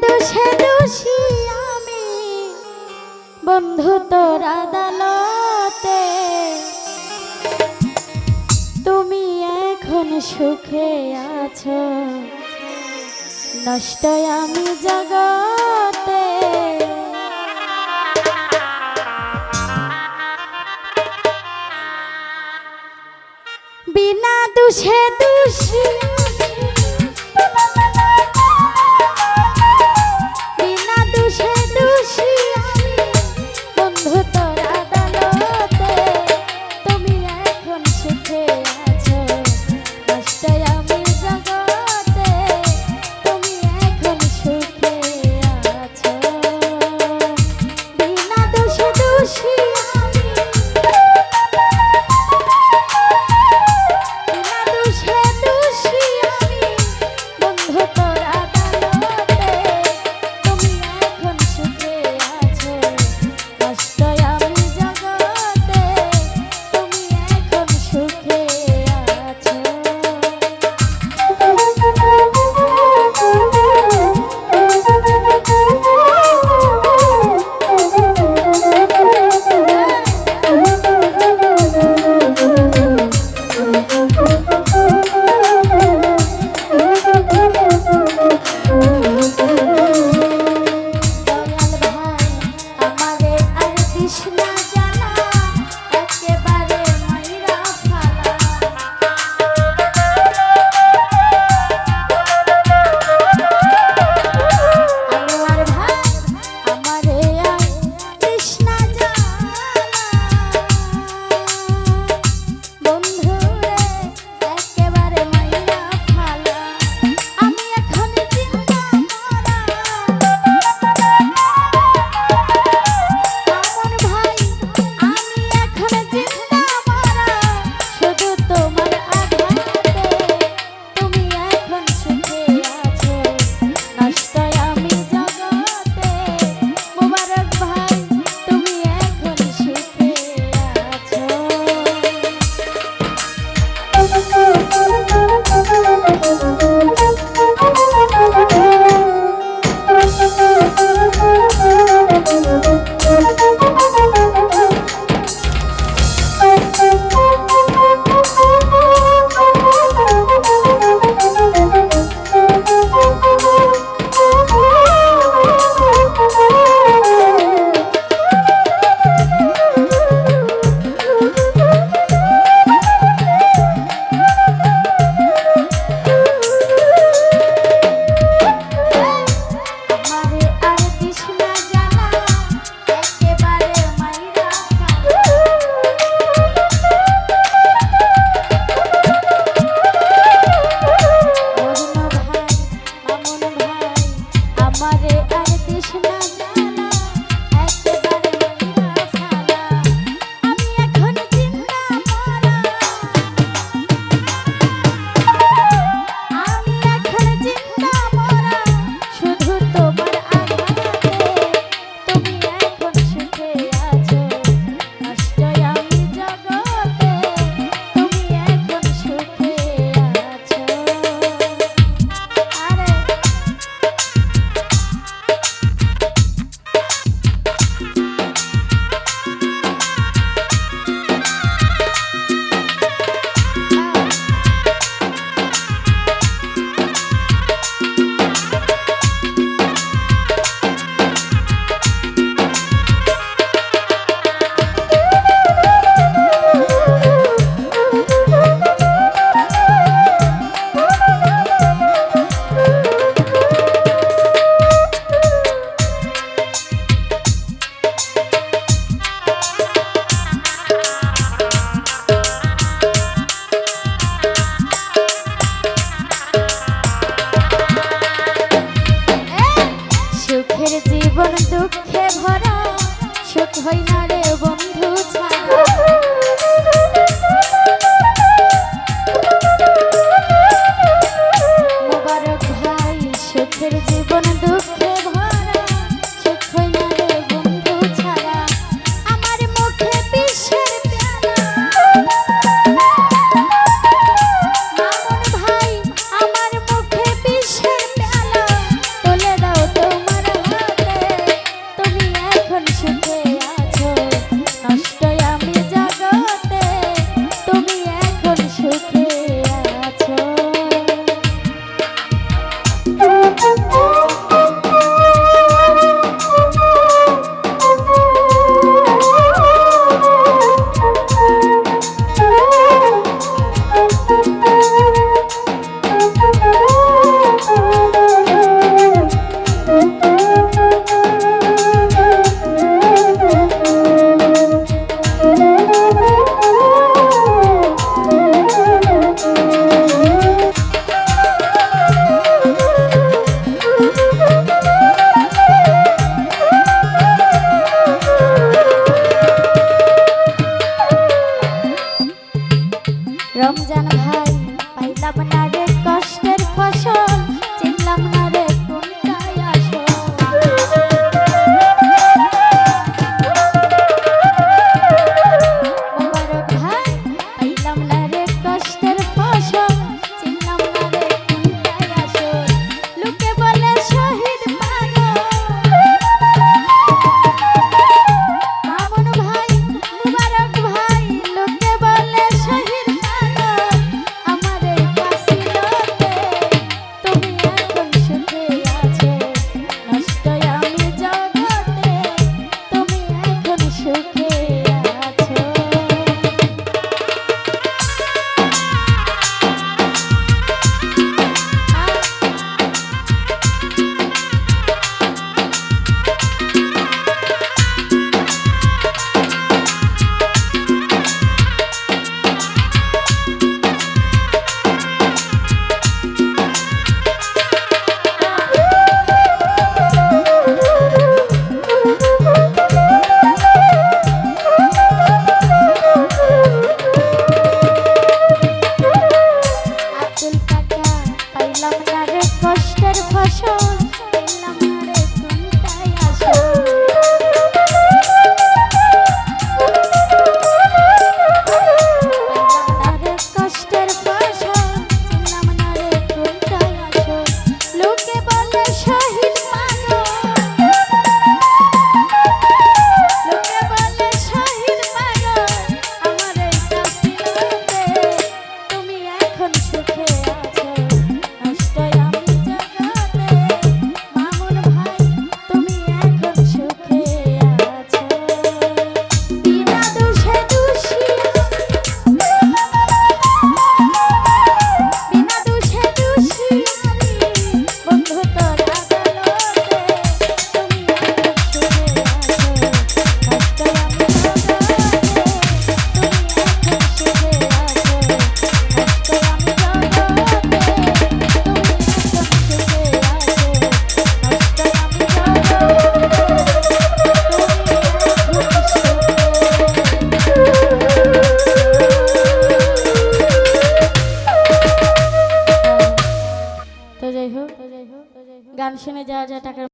দোষে দোষী আমি বন্ধু তোর আদালতে, তুমি এখন সুখে আছো, নষ্ট আমি জগতে। বিনা দোষে দোষী বিনা দোষে দোষী বন্ধু তোর আদালতে, তুমি এখন সুখে আছো, নষ্ট আমি জগতে, তুমি এখন সুখে আছো। বিনা দোষে দোষী বিনা দোষে দোষী নয়ন ভাই পাইলাম না রে কষ্টের ফসল চিনলাম না রে কোনটাই আসল মোবারক ভাই পাইলাম না রে কষ্টের ফসল চিনলাম না রে কোনটাই আসল লোকে বলে শহীদ পাগল মামুন ভাই মোবারক ভাই লোকে বলে শহীদ পাগল আমার এই কাশিলতে তুমি এখন সুখে আছো নষ্ট আমি জগতে তুমি এখন সুখে আছো আব্দুল কাকা পাইলাম না রে কষ্টের ফসল পাইলাম না রে কোনটাই আসল পাইলাম না রে কষ্টের ফসল চিনলাম না রে কোনটাই আসল লোকে বলে শহীদ পাগল লোকে বলে শহীদ পাগল আমার এই কাশিলতে তুমি এখন সুখে আছো নষ্ট আমি জগতে মামুন ভাই তুমি এখন সুখে আছো বিনা দোষে দোষী বিনা দোষে দোষী আমি বন্ধু তোর আদালতে তুমি এখন সুখে আছো নষ্ট আমি জগতে তুমি এখন সুখে আছো নষ্ট আমি জগতে তুমি এখন সুখে আছো নষ্ট আমি জগতে তো যাই হোক গান শুনে যাওয়া যায় টাকার